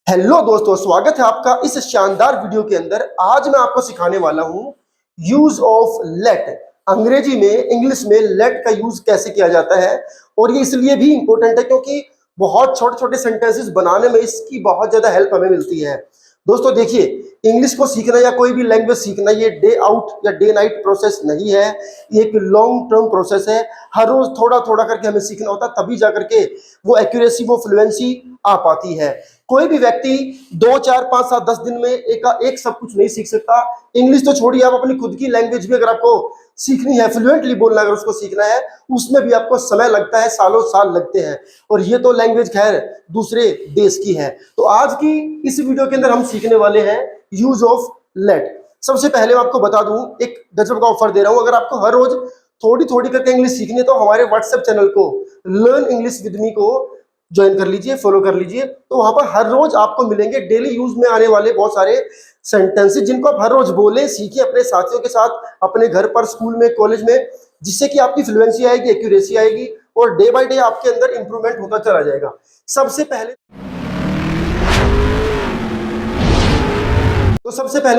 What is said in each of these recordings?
Hello दोस्तों, स्वागत है आपका इस शानदार वीडियो के अंदर। आज मैं आपको सिखाने वाला हूं यूज ऑफ लेट। अंग्रेजी में, इंग्लिश में लेट का यूज कैसे किया जाता है। और ये इसलिए भी इंपॉर्टेंट है क्योंकि बहुत छोटे छोटे सेंटेंसेस बनाने में इसकी बहुत ज्यादा हेल्प हमें मिलती है। दोस्तों देखिए, इंग्लिश को सीखना या कोई भी लैंग्वेज सीखना ये डे आउट या डे नाइट प्रोसेस नहीं है। ये एक लॉन्ग टर्म प्रोसेस है। हर रोज थोड़ा थोड़ा करके हमें सीखना होता है, तभी जाकर के वो एक्यूरेसी, वो फ्लुएंसी आ पाती है। कोई भी व्यक्ति 2 4 5 7 10 दिन में एक सब कुछ नहीं सीख सकता। इंग्लिश तो छोड़िए, आप अपनी खुद की लैंग्वेज भी अगर आपको सीखनी है, फ्लुएंटली बोलना अगर उसको सीखना है, उसमें भी आपको समय लगता है, सालों साल लगते हैं। और ये तो लैंग्वेज खैर दूसरे देश की है। तो आज की इस वीडियो के अंदर हम सीखने वाले हैं यूज ऑफ लेट। सबसे पहले मैं आपको बता दूं, एक गजब का ऑफर दे रहा हूं। अगर आपको हर रोज थोड़ी थोड़ी करके इंग्लिश सीखनी है तो हमारे व्हाट्सएप चैनल को लर्न इंग्लिश विद मी को ज्वाइन कर लीजिए, फॉलो कर लीजिए। तो वहां पर हर रोज आपको मिलेंगे डेली यूज में आने वाले बहुत सारे सेंटेंसेस, जिनको आप हर रोज बोले, सीखिए अपने साथियों के साथ, अपने घर पर, स्कूल में, कॉलेज में, जिससे कि आपकी फ्लुएंसी आएगी, एक्यूरेसी आएगी और डे बाय डे आपके अंदर इंप्रूवमेंट होता चला जाएगा। सबसे पहले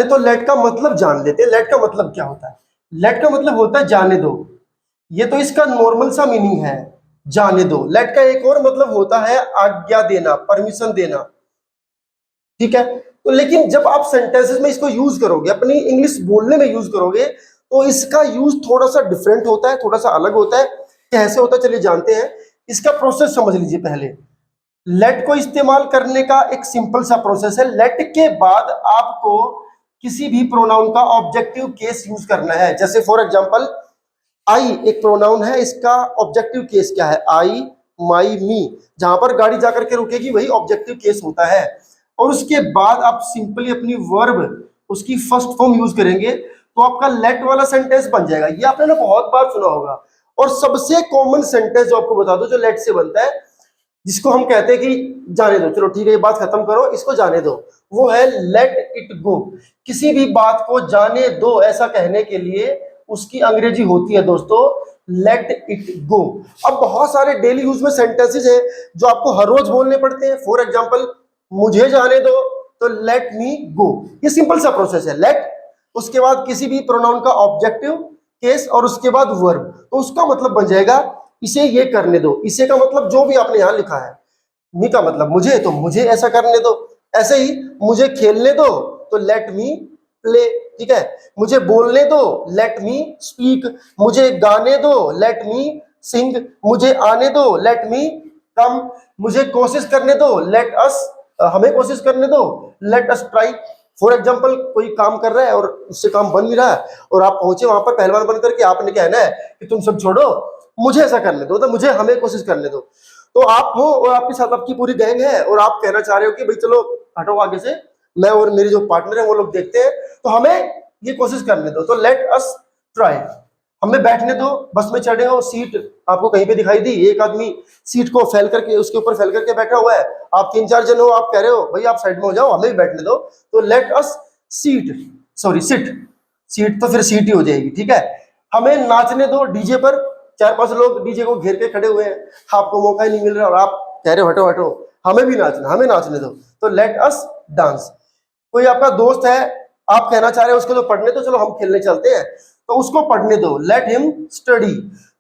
तो लेट का मतलब जान लेते हैं। लेट का मतलब क्या होता है? लेट का मतलब होता है जाने दो। ये तो इसका नॉर्मल सा मीनिंग है, जाने दो। लेट का एक और मतलब होता है आज्ञा देना, परमिशन देना। ठीक है, तो लेकिन जब आप सेंटेंसेस में इसको यूज करोगे, अपनी इंग्लिश बोलने में यूज करोगे, तो इसका यूज थोड़ा सा डिफरेंट होता है, थोड़ा सा अलग होता है। कैसे होता है चलिए जानते हैं। इसका प्रोसेस समझ लीजिए। पहले लेट को इस्तेमाल करने का एक सिंपल सा प्रोसेस है। लेट के बाद आपको किसी भी प्रोनाउन का ऑब्जेक्टिव केस यूज करना है। जैसे फॉर एग्जांपल, आई एक प्रोनाउन है, इसका ऑब्जेक्टिव केस क्या है? आई, माई, मी। जहां पर गाड़ी जाकर के रुकेगी वही ऑब्जेक्टिव केस होता है। और उसके बाद आप सिंपली अपनी वर्ब, उसकी फर्स्ट फॉर्म यूज करेंगे तो आपका लेट वाला सेंटेंस बन जाएगा। ये आपने ना बहुत बार सुना होगा। और सबसे कॉमन सेंटेंस जो आपको बता दो जो लेट से बनता है, जिसको हम कहते हैं कि जाने दो, चलो ठीक है ये बात खत्म करो, इसको जाने दो, वो है लेट इट गो। किसी भी बात को जाने दो ऐसा कहने के लिए उसकी अंग्रेजी होती है दोस्तों लेट इट गो। अब बहुत सारे डेली यूज में सेंटेंसेस है जो आपको हर रोज बोलने पड़ते हैं। फॉर एग्जांपल, मुझे जाने दो तो लेट मी गो। ये सिंपल सा प्रोसेस है। लेट, उसके बाद किसी भी प्रोनाउन का ऑब्जेक्टिव केस और उसके बाद वर्ब। तो उसका मतलब बन जाएगा इसे ये करने दो। इसे का मतलब जो भी आपने यहां लिखा है। मी का मतलब मुझे, तो मुझे ऐसा करने दो। ऐसे ही मुझे खेलने दो तो लेट मी प्ले। ठीक है, मुझे बोलने दो, लेट मी स्पीक। मुझे गाने दो, लेट मी सिंग। मुझे आने दो, लेट मी कम। मुझे कोशिश करने दो, लेट अस, हमें कोशिश करने दो, let us try. For example, कोई काम कर रहा है और उससे काम बन नहीं रहा है और आप पहुंचे वहां पर पहलवान बन करके, आपने कहना है कि तुम सब छोड़ो, मुझे ऐसा करने दो, तो मुझे, हमें कोशिश करने दो। तो आप हो और आपके साथ आपकी पूरी गैंग है और आप कहना चाह रहे हो कि भाई चलो हटो आगे से, मैं और मेरे जो पार्टनर है वो लोग देखते हैं, तो हमें ये कोशिश करने दो, तो लेट अस ट्राई। हमें बैठने दो, बस में चढ़े हो, सीट आपको कहीं पे दिखाई दी, एक आदमी सीट को फैल करके, उसके ऊपर फैल करके बैठा हुआ है, आप 3 4 जन हो, आप कह रहे हो भाई आप साइड में हो जाओ, हमें भी बैठने दो, तो let us seat, sorry sit. Seat तो फिर सीट ही हो जाएगी। ठीक है, हमें नाचने दो डीजे पर। 4 5 लोग डीजे को घेर के खड़े हुए हैं, आपको मौका ही नहीं मिल रहा और आप कह रहे हो हटो हटो, हमें भी नाचना, हमें नाचने दो, तो लेट अस डांस। कोई आपका दोस्त है, आप कहना चाह रहे हो उसको तो पढ़ने दो, चलो हम खेलने चलते हैं, तो उसको पढ़ने दो, लेट हिम स्टडी।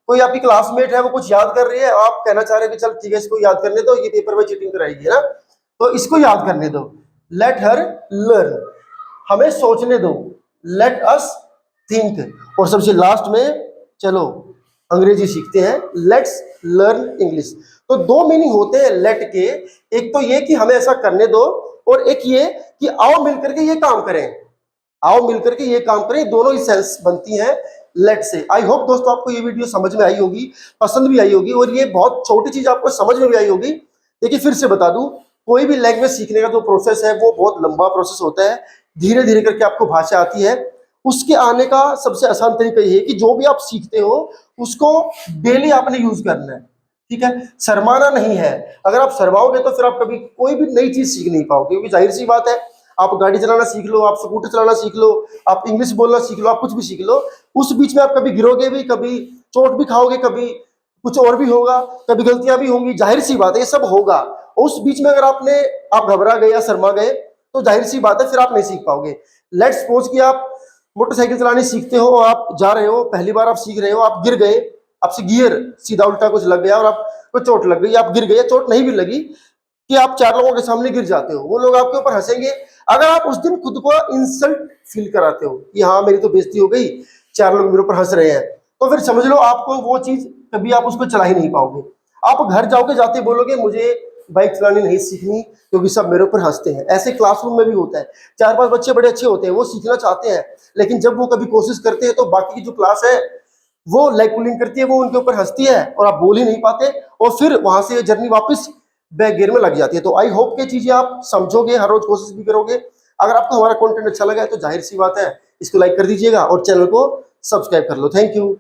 कोई आपकी क्लासमेट है, वो कुछ याद कर रही है, आप कहना चाह रहे हो कि चल ठीक है इसको याद करने दो, ये पेपर में चीटिंग कराएगी है ना, तो इसको याद करने दो, लेट हर लर्न। हमें सोचने दो, लेट अस थिंक। और सबसे लास्ट में चलो अंग्रेजी सीखते हैं, लेट्स लर्न इंग्लिश। तो 2 मीनिंग होते हैं लेट के। एक तो ये कि हमें ऐसा करने दो, और एक ये कि आओ मिलकर के ये काम करें, आओ मिलकर के ये काम करें। दोनों ही सेंस बनती हैं लेट से। आई होप दोस्तों आपको ये वीडियो समझ में आई होगी, पसंद भी आई होगी, और ये बहुत छोटी चीज आपको समझ में भी आई होगी। देखिए फिर से बता दूं, कोई भी लैंग्वेज सीखने का जो प्रोसेस है वो बहुत लंबा प्रोसेस होता है। धीरे धीरे करके आपको भाषा आती है। उसके आने का सबसे आसान तरीका ये है कि जो भी आप सीखते हो उसको डेली आपने यूज करना है। ठीक है, शर्माना नहीं है। अगर आप शर्माओगे तो फिर आप कभी कोई भी नई चीज सीख नहीं पाओगे, क्योंकि जाहिर सी बात है, आप गाड़ी चलाना सीख लो, आप स्कूटर चलाना सीख लो, आप इंग्लिश बोलना सीख लो, आप कुछ भी सीख लो, उस बीच में आप कभी गिरोगे भी, कभी चोट भी खाओगे, कभी कुछ और भी होगा, कभी गलतियां भी होंगी, जाहिर सी बात है ये सब होगा। उस बीच में अगर आप घबरा गए या शर्मा गए तो जाहिर सी बात है फिर आप नहीं सीख पाओगे। लेट्स सपोज कि आप मोटरसाइकिल चलानी सीखते हो, आप जा रहे हो, पहली बार आप सीख रहे हो, आप गिर गए, आपसे गियर सीधा उल्टा कुछ लग गया और आपको चोट लग गई, आप गिर गए, चोट नहीं भी लगी कि आप 4 लोगों के सामने गिर जाते हो, वो लोग आपके ऊपर हंसेंगे। अगर आप उस दिन खुद को इंसल्ट फील कराते हो कि हाँ मेरी तो बेइज्जती हो गई, 4 लोग मेरे ऊपर हंस रहे हैं, तो फिर समझ लो आपको वो चीज कभी आप उसको चला ही नहीं पाओगे। आप घर जाओगे, जाते बोलोगे मुझे बाइक चलानी नहीं सीखनी क्योंकि सब मेरे ऊपर हंसते हैं। ऐसे क्लासरूम में भी होता है, 4-5 बच्चे बड़े अच्छे होते हैं, वो सीखना चाहते हैं, लेकिन जब वो कभी कोशिश करते हैं तो बाकी की जो क्लास है वो लेग पुलिंग करती है, वो उनके ऊपर हंसती है और आप बोल ही नहीं पाते, और फिर वहां से जर्नी वापस बैक गियर में लग जाती है। तो आई होप कि चीजें आप समझोगे, हर रोज कोशिश भी करोगे। अगर आपको हमारा कंटेंट अच्छा लगा है तो जाहिर सी बात है इसको लाइक कर दीजिएगा और चैनल को सब्सक्राइब कर लो। Thank you.